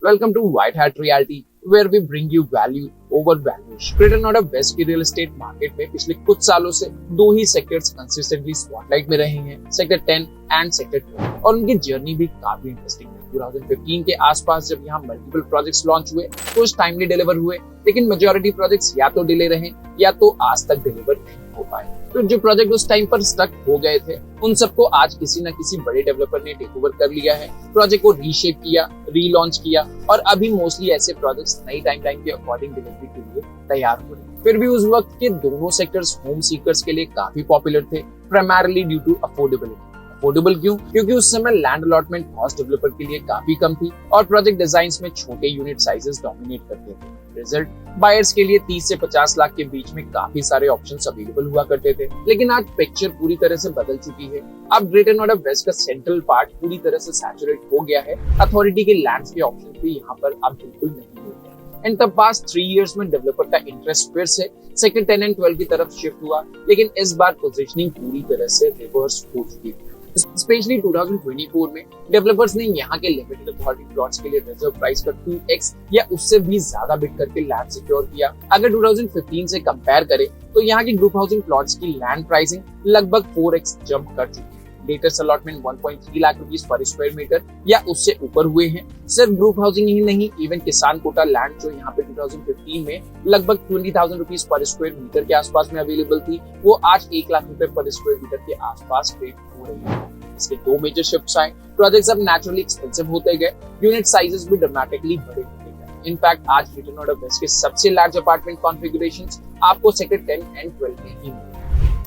Welcome to White Hat Realty, where we bring you value over valuation. Greater Noida West की real estate market में पिछले कुछ सालों से दो ही सेक्टर्स कंसिस्टेंटली स्पॉटलाइट में रहे हैं, सेक्टर 10 एंड सेक्टर 12, और उनकी जर्नी भी काफी इंटरेस्टिंग है। 2015 के आसपास जब यहाँ मल्टीपल प्रोजेक्ट्स लॉन्च हुए, कुछ टाइमली डिलीवर हुए, लेकिन मेजॉरिटी प्रोजेक्ट्स या तो डिले रहे या तो आज तक डिलीवर नहीं हो पाए। तो जो प्रोजेक्ट उस टाइम पर स्टक हो गए थे, उन सबको आज किसी न किसी बड़े डेवलपर ने टेक ओवर कर लिया है, प्रोजेक्ट को रीशेप किया, रीलॉन्च किया, और अभी मोस्टली ऐसे प्रोजेक्ट्स नई टाइमलाइन के अकॉर्डिंग डिलीवरी के लिए तैयार हो रहे हैं। फिर भी उस वक्त के दोनों सेक्टर्स होम सीकर्स के लिए काफी पॉपुलर थे, primarily due to affordability. Affordable क्यों? क्योंकि उस समय लैंड अलॉटमेंट कॉस्ट डेवलपर के लिए काफी कम थी और प्रोजेक्ट डिजाइन्स में छोटे यूनिट साइजेस डोमिनेट करते थे। रिजल्ट, बायर्स के लिए 30 से 50 लाख के बीच में काफी सारे ऑप्शंस अवेलेबल हुआ करते थे। लेकिन आज पिक्चर पूरी तरह से बदल चुकी है। अब ग्रेटर नोएडा वेस्ट का सेंट्रल पार्ट पूरी तरह से सैचुरेट हो गया है। अथॉरिटी के लैंड्स के ऑप्शन भी यहाँ पर अब बिल्कुल नहीं होते। इन द पास्ट 3 इयर्स में डेवलपर का इंटरेस्ट फिर से सेक्टर 10 एंड 12 की तरफ शिफ्ट हुआ, लेकिन इस बार पोजीशनिंग पूरी तरह से रिवर्स हो चुकी है। स्पेशली 2024 में डेवलपर्स ने यहाँ के लिमिटेड अथॉरिटी प्लॉट्स के लिए रिजर्व प्राइस का 2x या उससे भी ज्यादा बिड करके लैंड सिक्योर किया। अगर 2015 से कंपेयर करें तो यहाँ की ग्रुप हाउसिंग प्लॉट्स की लैंड प्राइसिंग लगभग 4x जंप कर चुकी है। लेटेस्ट अलॉटमेंट 1.3 लाख रुपीस पर स्क्वायर मीटर या उससे ऊपर हुए हैं। सिर्फ ग्रुप हाउसिंग ही नहीं, इवन किसान कोटा लैंड जो यहाँ पे 2015 में लगभग 20,000 रुपीस पर स्क्वायर मीटर के आसपास में अवेलेबल थी, वो आज 1 लाख रुपए पर स्क्वायर मीटर के आसपास ट्रेड हो रही है। इसके दो मेजर शिफ्ट्स आए। प्रोजेक्ट्स अब नेचुरली एक्सपेंसिव होते गए, यूनिट साइजेस भी ड्रामेटिकली बड़े होते गए। इनफैक्ट आज ग्रेटर नोएडा वेस्ट के सबसे लार्ज अपार्टमेंट कॉन्फ़िगरेशंस आपको सेक्टर 10 एंड 12 में ही मिलेंगे।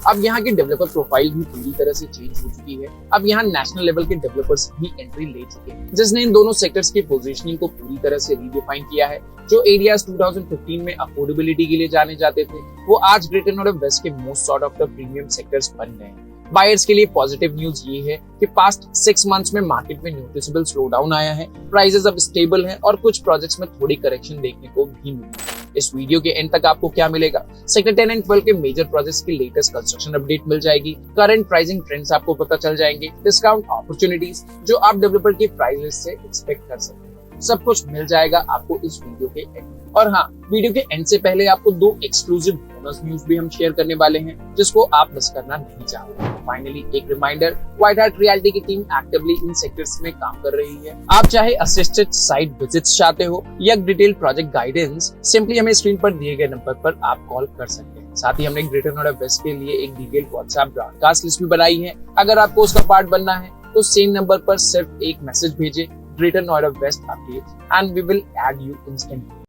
अब यहाँ की डेवलपर प्रोफाइल भी पूरी तरह से चेंज हो चुकी है। अब यहाँ नेशनल लेवल के डेवलपर्स भी एंट्री ले चुके हैं, जिसने इन दोनों सेक्टर्स की पोजीशनिंग को पूरी तरह से रीडिफाइन किया है। जो एरियाज 2015 में अफोर्डेबिलिटी के लिए जाने जाते थे, वो आज ग्रेटर नोएडा वेस्ट के most sort of the premium sectors बन गए हैं। बायर्स के लिए पॉजिटिव न्यूज ये है कि पास्ट 6 मंथ्स में मार्केट में नोटिसेबल स्लोडाउन आया है, प्राइसेस अब स्टेबल हैं और कुछ प्रोजेक्ट्स में थोड़ी करेक्शन देखने को भी मिली। इस वीडियो के एंड तक आपको क्या मिलेगा? सेक्टर 10 एंड 12 के मेजर प्रोजेक्ट्स की लेटेस्ट कंस्ट्रक्शन अपडेट मिल जाएगी, करंट प्राइसिंग ट्रेंड्स आपको पता चल जाएंगे, डिस्काउंट अपॉर्चुनिटीज जो आप डेवलपर की प्राइस लिस्ट से एक्सपेक्ट कर सकते हैं। सब कुछ मिल जाएगा आपको इस वीडियो के एंड। और हाँ, वीडियो के एंड से पहले आपको 2 एक्सक्लूसिव बोनस न्यूज भी हम शेयर करने वाले हैं, जिसको आप मिस करना नहीं चाहोगे। फाइनली एक रिमाइंडर, व्हाइट हार्ट रियल्टी की टीम एक्टिवली इन सेक्टर्स में काम कर रही है। आप चाहे असिस्टेड साइट विजिट्स चाहते हो या डिटेल प्रोजेक्ट गाइडेंस, सिंपली हमें स्क्रीन पर दिए गए नंबर पर आप कॉल कर सकते हैं। साथ ही हमने ग्रेटर नोएडा वेस्ट के लिए एक डिटेल व्हाट्सएप ब्रॉडकास्ट लिस्ट भी बनाई है। अगर आपको उसका पार्ट बनना है तो सेम नंबर पर सिर्फ एक मैसेज भेजें, Greater Noida West update, and we will add you instantly.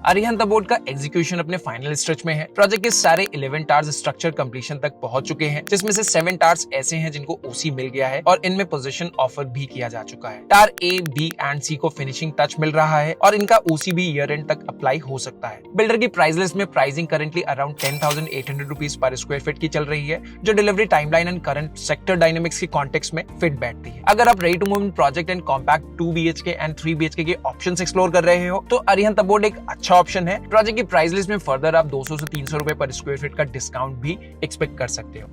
Arihant board का एग्जीक्यूशन अपने फाइनल स्ट्रेच में है। प्रोजेक्ट के सारे 11 टावर्स स्ट्रक्चर कंप्लीशन तक पहुंच चुके हैं, जिसमें से 7 टावर्स ऐसे हैं जिनको ओसी मिल गया है और इनमें पोजीशन ऑफर भी किया जा चुका है। टावर ए, बी एंड सी को फिनिशिंग टच मिल रहा है और इनका ओसी भी ईयर एंड तक अप्लाई हो सकता है। बिल्डर की प्राइस लिस्ट में प्राइसिंग करेंटली अराउंड 10,800 रुपीज पर स्क्वायर फीट की चल रही है, जो delivery timeline and current sector dynamics की कॉन्टेक्स्ट में फिट बैठती है। अगर आप ready to move in project and compact 2 BHK and 3 BHK के ऑप्शंस एक्सप्लोर कर रहे हो तो अरिहंत बोर्ड एक अच्छा ऑप्शन है। प्रोजेक्ट की प्राइस लिस्ट में फर्दर आप 200 से 300 रुपए पर स्क्वायर फीट का डिस्काउंट भी एक्सपेक्ट कर सकते हो।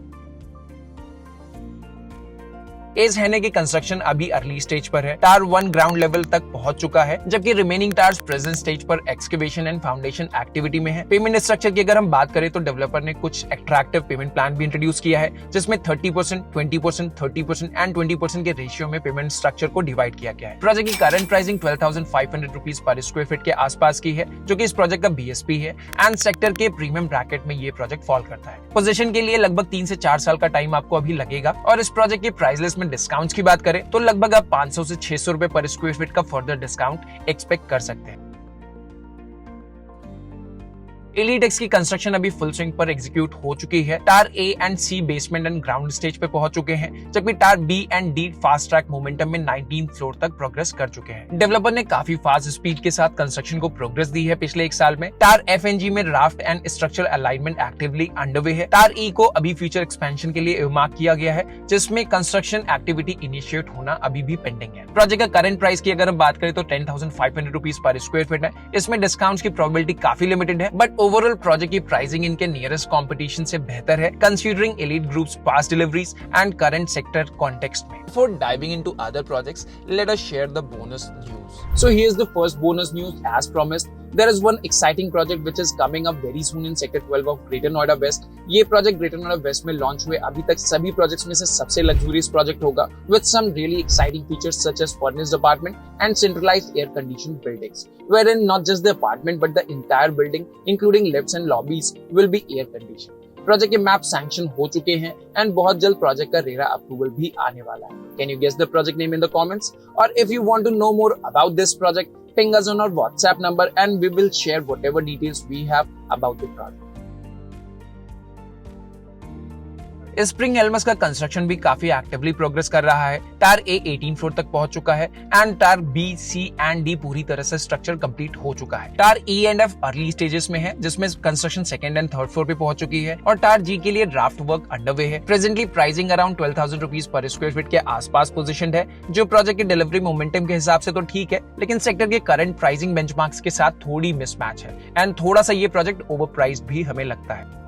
एज हैने की कंस्ट्रक्शन अभी अर्ली स्टेज पर है। टावर 1 ग्राउंड लेवल तक पहुंच चुका है, जबकि रिमेनिंग टावर्स प्रेजेंट स्टेज पर एक्सकेवेशन एंड फाउंडेशन एक्टिविटी में है। पेमेंट स्ट्रक्चर की अगर हम बात करें तो डेवलपर ने कुछ अट्रैक्टिव पेमेंट प्लान भी इंट्रोड्यूस किया है, जिसमें 30%, 20%, 30% एंड 20% के रेशियो में पेमेंट स्ट्रक्चर को डिवाइड किया गया है। प्रोजेक्ट की current pricing 12,500 rupees per square feet के आसपास की है, जो कि इस प्रोजेक्ट का BSP है एंड सेक्टर के प्रीमियम ब्रैकेट में ये प्रोजेक्ट फॉल करता है। पोजीशन के लिए लगभग 3 से 4 साल का टाइम आपको अभी लगेगा और इस प्रोजेक्ट की प्राइस लिस्ट में डिस्काउंट्स की बात करें तो लगभग आप 500 से 600 रुपए पर स्क्वायर फीट का फर्दर डिस्काउंट एक्सपेक्ट कर सकते हैं। एलिट एक्स की कंस्ट्रक्शन अभी फुल स्विंग पर एग्जीक्यूट हो चुकी है। Tower A and C basement and ground stage पे पहुंच चुके हैं, जबकि tower B and D fast track momentum में 19 फ्लोर तक प्रोग्रेस कर चुके हैं। डेवलपर ने काफी फास्ट स्पीड के साथ कंस्ट्रक्शन को प्रोग्रेस दी है पिछले एक साल में। टार एफ एंड जी में raft and structure alignment actively underway है। टार ई को अभी फ्यूचर एक्सपेंशन के लिए इमार्क किया गया है, जिसमें कंस्ट्रक्शन एक्टिविटी इनिशिएट होना अभी भी पेंडिंग है। प्रोजेक्ट का करंट प्राइस की अगर हम बात करें तो 10,500 रुपीज पर स्क्वायर फीट है। इसमें डिस्काउंट्स की प्रोबेबिलिटी काफी लिमिटेड है, बट ओवरऑल प्रोजेक्ट की प्राइसिंग इनके नियरेस्ट कंपटीशन से बेहतर है, considering elite groups past deliveries and current sector context में। Before diving into other projects, let us share the bonus news. So here's the first bonus news. As promised, there is one exciting project which is coming up very soon in Sector 12 of Greater Noida West. ये project Greater Noida West में launch हुए अभी तक सभी projects में से सबसे luxurious project होगा, with some really exciting features such as furnished apartment and centralized air conditioned buildings, wherein not just the apartment but the entire building, including lifts and lobbies, will be air conditioned. Project के map sanction हो चुके हैं and बहुत जल्द project का RERA approval भी आने वाला है। Can you guess the project name in the comments? और if you want to know more about this project, ping us on our WhatsApp number and we will share whatever details we have about the project. Spring Elms का construction भी काफी actively progress कर रहा है। Tower ए 18 floor तक पहुंच चुका है and tower B, C and D पूरी तरह से स्ट्रक्चर कंप्लीट हो चुका है। Tower E and F early stages में है, जिसमें construction second and third floor पे पहुंच चुकी है, और टार जी के लिए ड्राफ्ट वर्क अंडरवे है। प्रेजेंटली प्राइसिंग अराउंड 12,000 रुपीज पर स्क्वायर फीट के आसपास पोजीशनड है, जो प्रोजेक्ट की डिलीवरी मोमेंटम के हिसाब से तो ठीक है, लेकिन सेक्टर के करंट प्राइसिंग बेंचमार्क्स के साथ थोड़ी मिसमैच है एंड थोड़ा सा ये प्रोजेक्ट ओवर प्राइस भी हमें लगता है।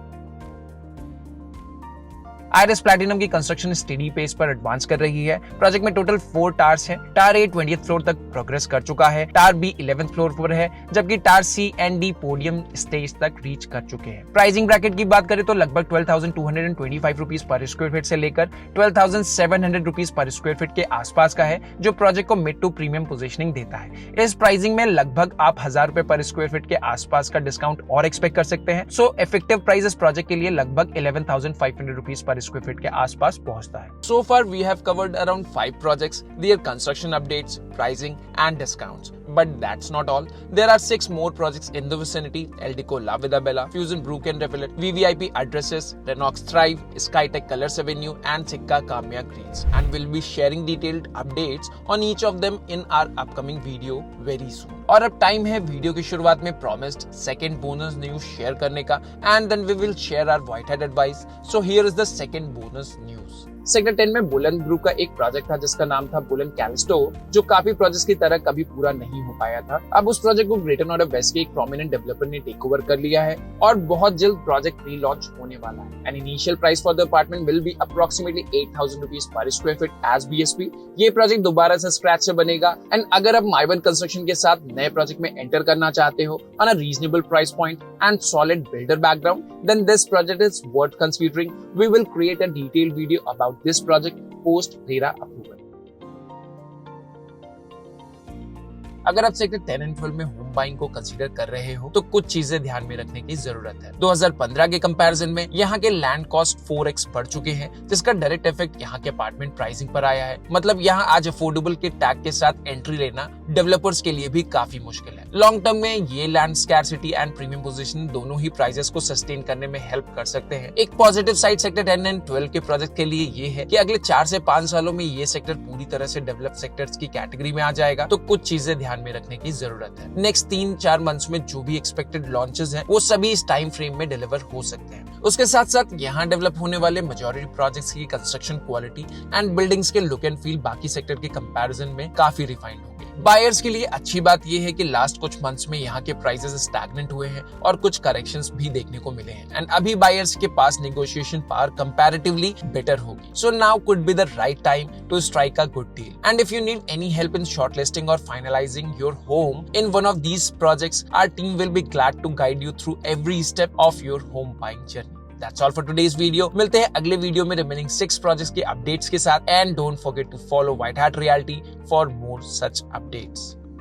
आइरिस प्लैटिनम की कंस्ट्रक्शन स्टेडी पेस पर एडवांस कर रही है। प्रोजेक्ट में टोटल 4 टार्स हैं। टार ए 20th फ्लोर तक प्रोग्रेस कर चुका है, टार बी 11th फ्लोर पर है, जबकि टार सी एंड डी पोडियम स्टेज तक रीच कर चुके हैं। प्राइसिंग ब्रैकेट की बात करें तो लगभग 12,225 रुपीज पर स्क्वायर फीट से लेकर 12,700 रुपीज पर स्क्वायर फीट के आसपास का है, जो प्रोजेक्ट को मिड टू प्रीमियम पोजीशनिंग देता है। इस प्राइसिंग में लगभग आप 1,000 रुपए पर स्क्वायर फीट के आसपास का डिस्काउंट और एक्सपेक्ट कर सकते हैं। सो इफेक्टिव प्राइस इस प्रोजेक्ट के लिए लगभग 11,500 रुपीज पर स्क्वायर फीट के आसपास पहुंचता है। So far we have covered around 5 projects, their construction updates, pricing and discounts. But that's not all. There are 6 more projects in the vicinity: Eldico La Vida Bella, Fusion Brook and Revelet, VVIP Addresses, Renox Thrive, Skytech Colors Avenue and Sikka Kamya Greens. And we'll be sharing detailed updates on each of them in our upcoming video very soon. और अब time है video की शुरुआत में promised second bonus news share करने का, and then we will share our white head advice. So here is the second bonus news. Sector 10 में बुलंद ग्रुप का एक प्रोजेक्ट था जिसका नाम था बुलंद कैलिस्टो, जो काफी प्रोजेक्ट्स की तरह कभी पूरा नहीं हो पाया था। अब उस प्रोजेक्ट को ग्रेटर नोएडा वेस्ट के एक प्रोमिनेंट डेवलपर ने टेक ओवर कर लिया है और बहुत जल्द प्रोजेक्ट प्री लॉन्च होने वाला है। And initial price for the apartment will be approximately 8,000 rupees पर स्क्वायर फीट एज BSP। ये प्रोजेक्ट दोबारा से स्क्रैच से बनेगा एंड अगर आप माइवन कंस्ट्रक्शन के साथ नए प्रोजेक्ट में एंटर करना चाहते हो on a reasonable price point and solid builder background, then this project is worth considering. We will create a detailed video about this project post RERA approval. अगर आप सेक्टर 10 एंड 12 में home buying को consider कर रहे हो तो कुछ चीजें ध्यान में रखने की जरूरत है। 2015 के कंपैरिजन में यहाँ के लैंड कॉस्ट 4x बढ़ चुके हैं, जिसका डायरेक्ट इफेक्ट यहाँ के अपार्टमेंट प्राइसिंग पर आया है। मतलब यहाँ आज अफोर्डेबल के टैग के साथ एंट्री लेना डेवलपर्स के लिए भी काफी मुश्किल है। लॉन्ग टर्म में ये land scarcity and premium position दोनों ही प्राइसेस को सस्टेन करने में हेल्प कर सकते हैं। एक पॉजिटिव साइड सेक्टर 10 एंड 12 के प्रोजेक्ट के लिए ये है कि अगले 4 से 5 सालों में ये सेक्टर पूरी तरह से डेवलप सेक्टर्स की कैटेगरी में आ जाएगा, तो कुछ चीजें ध्यान में रखने की जरूरत है। नेक्स्ट 3-4 मंथ्स में जो भी एक्सपेक्टेड लॉन्चेस हैं, वो सभी इस टाइम फ्रेम में डिलीवर हो सकते हैं। उसके साथ साथ यहाँ डेवलप होने वाले मेजॉरिटी प्रोजेक्ट्स की कंस्ट्रक्शन क्वालिटी एंड बिल्डिंग्स के लुक एंड फील बाकी सेक्टर के कंपैरिजन में काफी रिफाइंड होंगे। बायर्स के लिए अच्छी बात यह है कि लास्ट कुछ मंथ्स में यहाँ के प्राइसेस स्टैग्नेंट हुए हैं और कुछ करेक्शंस भी देखने को मिले हैं एंड अभी बायर्स के पास नेगोशिएशन पावर कंपैरेटिवली बेटर होगी। So now could be the right time to strike a good deal. And if you need any help in shortlisting और finalising your home in one of these projects, our team will be glad to guide you through every step of your home buying journey. That's all for today's video. मिलते हैं अगले video में remaining 6 projects के updates के साथ, and don't forget to follow White Hat Realty for more such updates.